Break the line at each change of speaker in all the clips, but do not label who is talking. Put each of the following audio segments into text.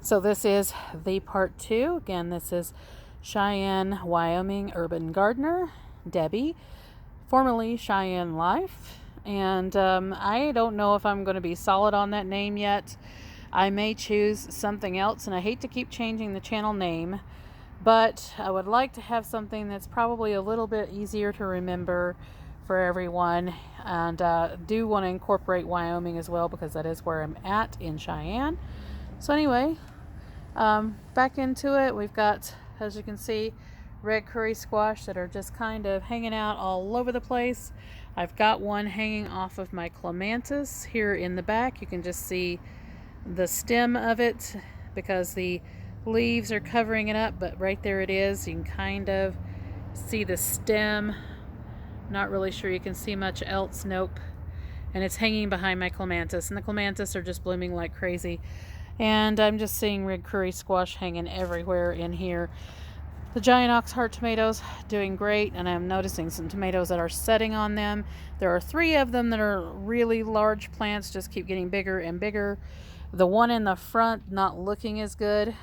So this is the part 2. Again, this is Cheyenne, Wyoming urban gardener, Debbie, formerly Cheyenne Life. And I don't know if I'm going to be solid on that name yet. I may choose something else, and I hate to keep changing the channel name, but I would like to have something that's probably a little bit easier to remember for everyone. And do want to incorporate Wyoming as well, because that is where I'm at in Cheyenne. So anyway, back into it. We've got, as you can see, red curry squash that are just kind of hanging out all over the place. I've got one hanging off of my clematis here in the back. You can just see the stem of it because the leaves are covering it up, but right there it is. You can kind of see the stem. Not really sure you can see much else. Nope. And it's hanging behind my clematis, and the clematis are just blooming like crazy. And I'm just seeing red curry squash hanging everywhere in here. The giant oxheart tomatoes doing great, and I'm noticing some tomatoes that are setting on them. There are 3 of them that are really large plants, just keep getting bigger and bigger. The one in the front not looking as good,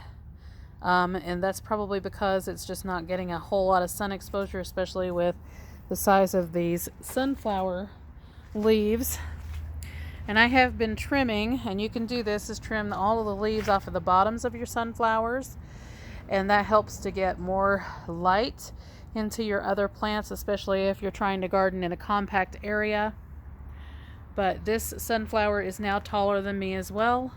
and that's probably because it's just not getting a whole lot of sun exposure, especially with the size of these sunflower leaves. And I have been trimming, and you can do this, is trim all of the leaves off of the bottoms of your sunflowers, and that helps to get more light into your other plants, especially if you're trying to garden in a compact area. But this sunflower is now taller than me as well,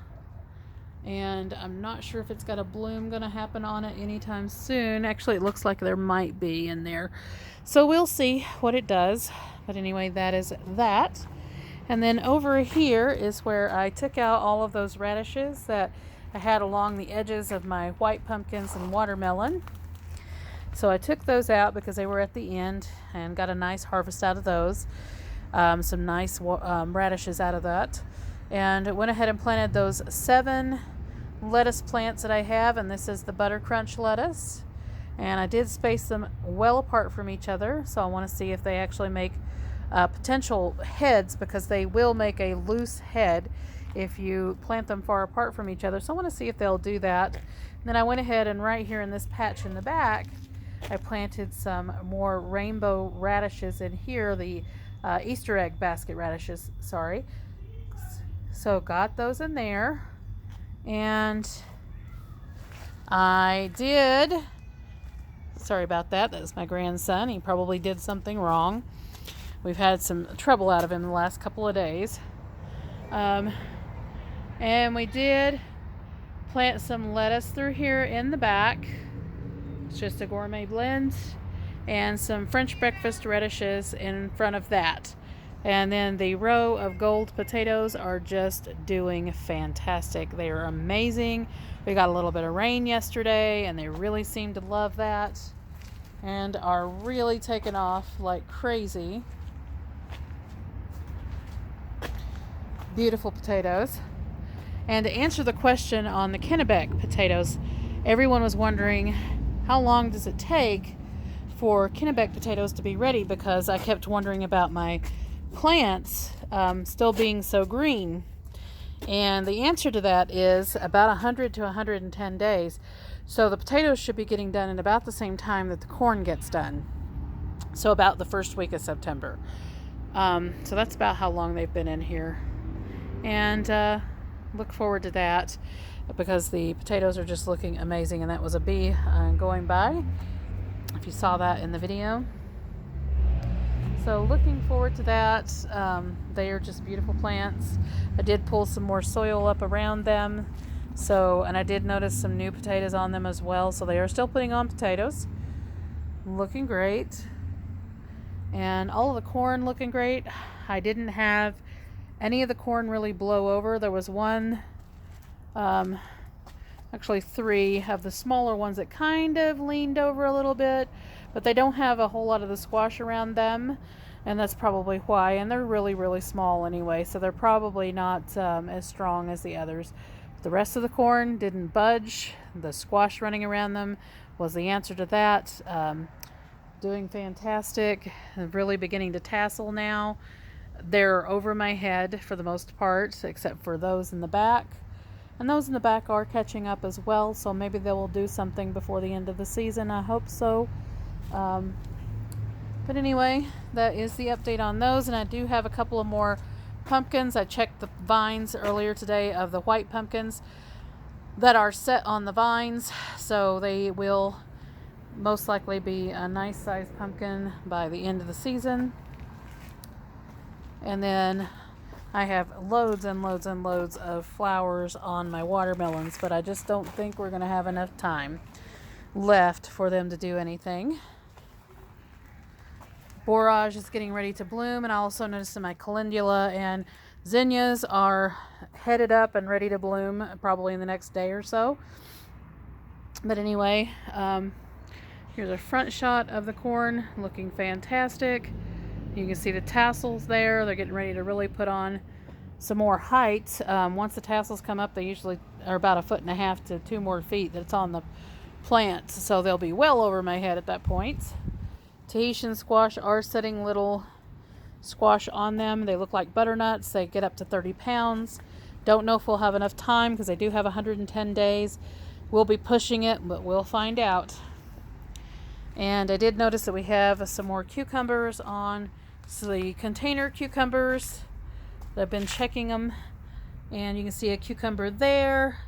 and I'm not sure if it's got a bloom going to happen on it anytime soon. Actually, it looks like there might be in there, so we'll see what it does. But anyway, that is that. And then over here is where I took out all of those radishes that I had along the edges of my white pumpkins and watermelon. So I took those out because they were at the end, and got a nice harvest out of those. Some nice radishes out of that. And went ahead and planted those 7 lettuce plants that I have, and this is the butter crunch lettuce. And I did space them well apart from each other, so I want to see if they actually make potential heads, because they will make a loose head if you plant them far apart from each other. So I want to see if they'll do that. And then I went ahead and right here in this patch in the back, I planted some more rainbow radishes in here, the Easter egg basket radishes, sorry. So got those in there, and I did, sorry about that, that was my grandson. He probably did something wrong. We've had some trouble out of him the last couple of days. And we did plant some lettuce through here in the back. It's just a gourmet blend. And some French breakfast radishes in front of that. And then the row of gold potatoes are just doing fantastic. They are amazing. We got a little bit of rain yesterday, and they really seem to love that and are really taking off like crazy. Beautiful potatoes. And to answer the question on the Kennebec potatoes, everyone was wondering, how long does it take for Kennebec potatoes to be ready? Because I kept wondering about my plants still being so green. And the answer to that is about 100 to 110 days. So the potatoes should be getting done in about the same time that the corn gets done. So about the first week of September. So that's about how long they've been in here. And look forward to that, because the potatoes are just looking amazing. And that was a bee going by, if you saw that in the video. So looking forward to that. They are just beautiful plants. I did pull some more soil up around them, and I did notice some new potatoes on them as well. So they are still putting on potatoes, looking great. And all of the corn looking great. I didn't have any of the corn really blow over. There was one, actually 3 of the smaller ones that kind of leaned over a little bit, but they don't have a whole lot of the squash around them, and that's probably why. And they're really, really small anyway, so they're probably not as strong as the others. The rest of the corn didn't budge. The squash running around them was the answer to that. Doing fantastic. Really beginning to tassel now. They're over my head for the most part, except for those in the back. And those in the back are catching up as well, so maybe they will do something before the end of the season. I hope so. But anyway, that is the update on those. And I do have a couple of more pumpkins. I checked the vines earlier today of the white pumpkins that are set on the vines, so they will most likely be a nice sized pumpkin by the end of the season. And then I have loads and loads and loads of flowers on my watermelons, but I just don't think we're going to have enough time left for them to do anything. Borage is getting ready to bloom, and I also noticed that my calendula and zinnias are headed up and ready to bloom probably in the next day or so. But anyway, here's a front shot of the corn, looking fantastic. You can see the tassels there. They're getting ready to really put on some more height. Once the tassels come up, they usually are about 1.5 to 2 more feet that's on the plant, so they'll be well over my head at that point. Tahitian squash are setting little squash on them. They look like butternuts. They get up to 30 pounds. Don't know if we'll have enough time because they do have 110 days. We'll be pushing it, but we'll find out. And I did notice that we have some more cucumbers on the container cucumbers. I've been checking them, and you can see a cucumber there,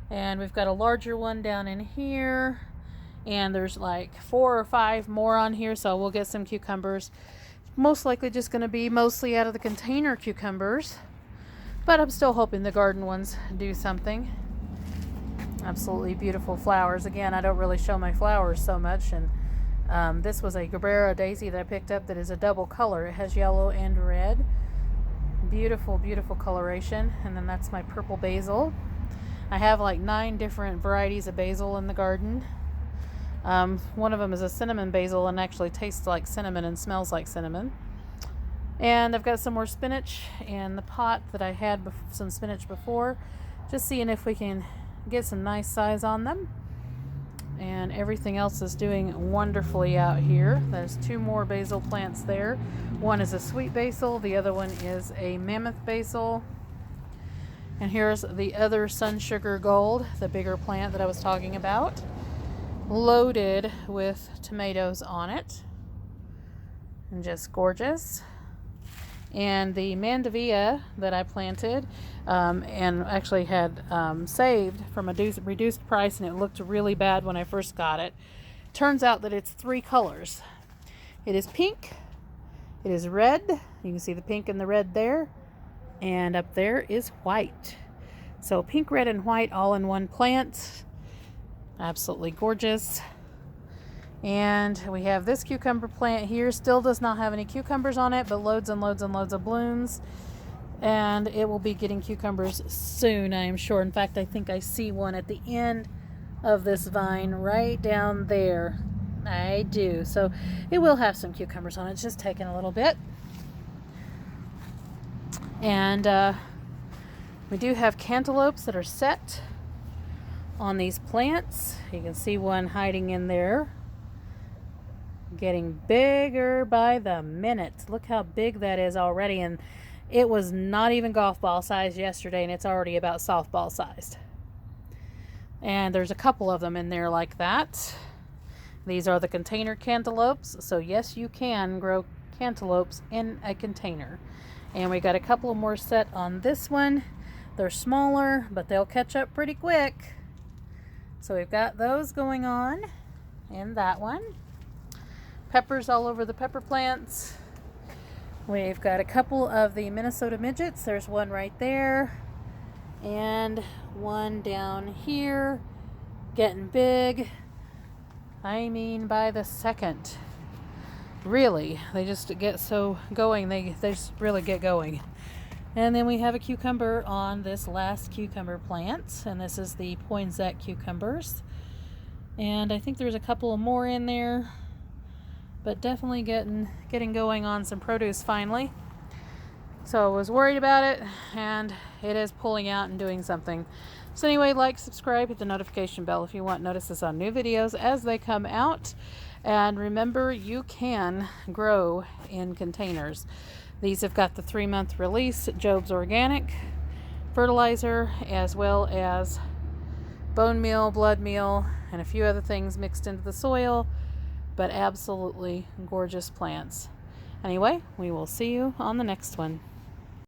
and we've got a larger one down in here, and there's like 4 or 5 more on here, so we'll get some cucumbers. Most likely just going to be mostly out of the container cucumbers, but I'm still hoping the garden ones do something. Absolutely beautiful flowers. Again, I don't really show my flowers so much, and this was a Gabbera daisy that I picked up that is a double color. It has yellow and red. Beautiful, beautiful coloration. And then that's my purple basil. I have like 9 different varieties of basil in the garden. One of them is a cinnamon basil and actually tastes like cinnamon and smells like cinnamon. And I've got some more spinach in the pot that I had some spinach before. Just seeing if we can get some nice size on them. And everything else is doing wonderfully out here. There's 2 more basil plants there. One is a sweet basil, the other one is a mammoth basil. And here's the other sun sugar gold, the bigger plant that I was talking about, loaded with tomatoes on it, and just gorgeous. And the mandevilla that I planted and actually had saved from a reduced price, and it looked really bad when I first got it. Turns out that it's 3 colors. It is pink, it is red, you can see the pink and the red there, and up there is white. So pink, red, and white all in one plant. Absolutely gorgeous. And we have this cucumber plant here. Still does not have any cucumbers on it, but loads and loads and loads of blooms. And it will be getting cucumbers soon, I am sure. In fact, I think I see one at the end of this vine right down there. I do. So it will have some cucumbers on it. It's just taking a little bit. And we do have cantaloupes that are set on these plants. You can see one hiding in there, getting bigger by the minute. Look how big that is already, and it was not even golf ball size yesterday, and it's already about softball sized. And there's a couple of them in there like that. These are the container cantaloupes, so yes, you can grow cantaloupes in a container. And we got a couple more set on this one. They're smaller, but they'll catch up pretty quick. So we've got those going on in that one. Peppers all over the pepper plants. We've got a couple of the Minnesota midgets. There's one right there and one down here, getting big. I mean by the second. Really, they just get so going. They just really get going. And then we have a cucumber on this last cucumber plant, and this is the poinsett cucumbers. And I think there's a couple more in there, but definitely getting going on some produce finally. So I was worried about it, and it is pulling out and doing something. So anyway, like, subscribe, hit the notification bell if you want notices on new videos as they come out. And remember, you can grow in containers. These have got the 3-month release, Job's Organic. fertilizer as well as bone meal, blood meal, and a few other things mixed into the soil, but absolutely gorgeous plants. Anyway, we will see you on the next one.